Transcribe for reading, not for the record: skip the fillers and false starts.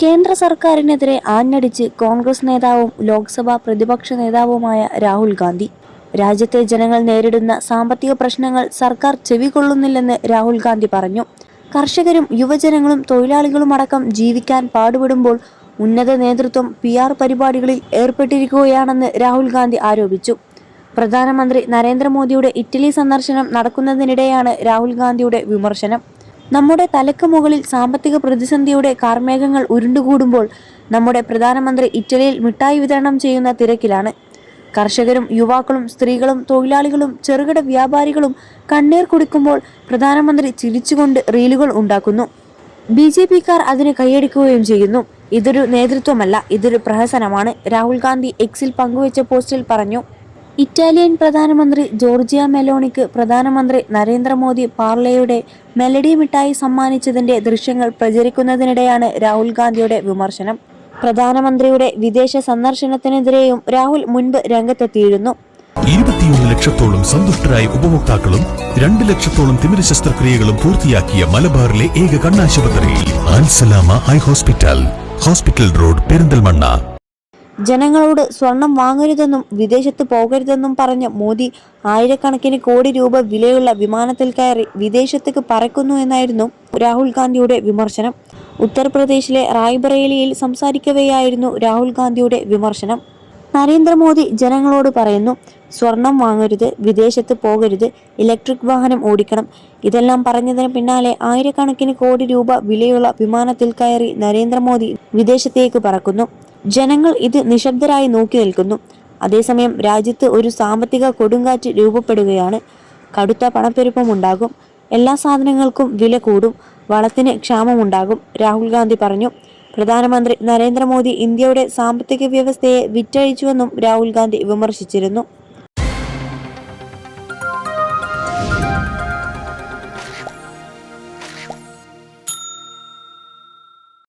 കേന്ദ്ര സർക്കാരിനെതിരെ ആഞ്ഞടിച്ച് കോൺഗ്രസ് നേതാവും ലോക്സഭാ പ്രതിപക്ഷ നേതാവുമായ രാഹുൽ ഗാന്ധി. രാജ്യത്തെ ജനങ്ങൾ നേരിടുന്ന സാമ്പത്തിക പ്രശ്നങ്ങൾ സർക്കാർ ചെവികൊള്ളുന്നില്ലെന്ന് രാഹുൽ ഗാന്ധി പറഞ്ഞു. കർഷകരും യുവജനങ്ങളും തൊഴിലാളികളുമടക്കം ജീവിക്കാൻ പാടുപെടുമ്പോൾ ഉന്നത നേതൃത്വം PR പരിപാടികളിൽ ഏർപ്പെട്ടിരിക്കുകയാണെന്ന് രാഹുൽ ഗാന്ധി ആരോപിച്ചു. പ്രധാനമന്ത്രി നരേന്ദ്രമോദിയുടെ ഇറ്റലി സന്ദർശനം നടക്കുന്നതിനിടെയാണ് രാഹുൽ ഗാന്ധിയുടെ വിമർശനം. നമ്മുടെ തലക്ക് മുകളിൽ സാമ്പത്തിക പ്രതിസന്ധിയുടെ കാർമേഘങ്ങൾ ഉരുണ്ടുകൂടുമ്പോൾ നമ്മുടെ പ്രധാനമന്ത്രി ഇറ്റലിയിൽ മിഠായി വിതരണം ചെയ്യുന്ന തിരക്കിലാണ്. കർഷകരും യുവാക്കളും സ്ത്രീകളും തൊഴിലാളികളും ചെറുകിട വ്യാപാരികളും കണ്ണീർ കുടിക്കുമ്പോൾ പ്രധാനമന്ത്രി ചിരിച്ചുകൊണ്ട് റീലുകൾ ഉണ്ടാക്കുന്നു. BJPക്കാർ അതിന് കൈയടിക്കുകയും ചെയ്യുന്നു. ഇതൊരു നേതൃത്വമല്ല, ഇതൊരു പ്രഹസനമാണ്, രാഹുൽ ഗാന്ധി എക്സിൽ പങ്കുവച്ച പോസ്റ്റിൽ പറഞ്ഞു. ഇറ്റാലിയൻ പ്രധാനമന്ത്രി ജോർജിയ മെലോണിക്ക് പ്രധാനമന്ത്രി നരേന്ദ്രമോദി പാർലെയുടെ മെലഡി മിഠായി സമ്മാനിച്ചതിന്റെ ദൃശ്യങ്ങൾ പ്രചരിക്കുന്നതിനിടെയാണ് രാഹുൽ ഗാന്ധിയുടെ വിമർശനം. പ്രധാനമന്ത്രിയുടെ വിദേശ സന്ദർശനത്തിനെതിരെയും രാഹുൽ മുൻപ് രംഗത്തെത്തിയിരുന്നു. 21 ലക്ഷത്തോളം സന്തുഷ്ടരായ ഉപഭോക്താക്കളും 2 ലക്ഷത്തോളം തിമിര ശസ്ത്രക്രിയകളും പൂർത്തിയാക്കിയ മലബാറിലെ ഏക കണ്ണാശുപത്രി Alsalama high hospital, hospital road, Perinthalmanna. ജനങ്ങളോട് സ്വർണം വാങ്ങരുതെന്നും വിദേശത്ത് പോകരുതെന്നും പറഞ്ഞ മോദി ആയിരക്കണക്കിന് കോടി രൂപ വിലയുള്ള വിമാനത്തിൽ കയറി വിദേശത്തേക്ക് പറക്കുന്നു എന്നായിരുന്നു രാഹുൽ ഗാന്ധിയുടെ വിമർശനം. ഉത്തർപ്രദേശിലെ റായ്ബറേലിയിൽ സംസാരിക്കവെയായിരുന്നു രാഹുൽ ഗാന്ധിയുടെ വിമർശനം. നരേന്ദ്രമോദി ജനങ്ങളോട് പറയുന്നു, സ്വർണം വാങ്ങരുത്, വിദേശത്ത് പോകരുത്, ഇലക്ട്രിക് വാഹനം ഓടിക്കണം. ഇതെല്ലാം പറഞ്ഞതിന് പിന്നാലെ ആയിരക്കണക്കിന് കോടി രൂപ വിലയുള്ള വിമാനത്തിൽ കയറി നരേന്ദ്രമോദി വിദേശത്തേക്ക് പറക്കുന്നു. ജനങ്ങൾ ഇത് നിശബ്ദരായി നോക്കി നിൽക്കുന്നു. അതേസമയം രാജ്യത്ത് ഒരു സാമ്പത്തിക കൊടുങ്കാറ്റ് രൂപപ്പെടുകയാണ്. കടുത്ത പണപ്പെരുപ്പമുണ്ടാകും, എല്ലാ സാധനങ്ങൾക്കും വില കൂടും, വളത്തിന് ക്ഷാമമുണ്ടാകും, രാഹുൽ ഗാന്ധി പറഞ്ഞു. പ്രധാനമന്ത്രി നരേന്ദ്രമോദി ഇന്ത്യയുടെ സാമ്പത്തിക വ്യവസ്ഥയെ വിറ്റഴിച്ചുവെന്നും രാഹുൽ ഗാന്ധി വിമർശിച്ചിരുന്നു.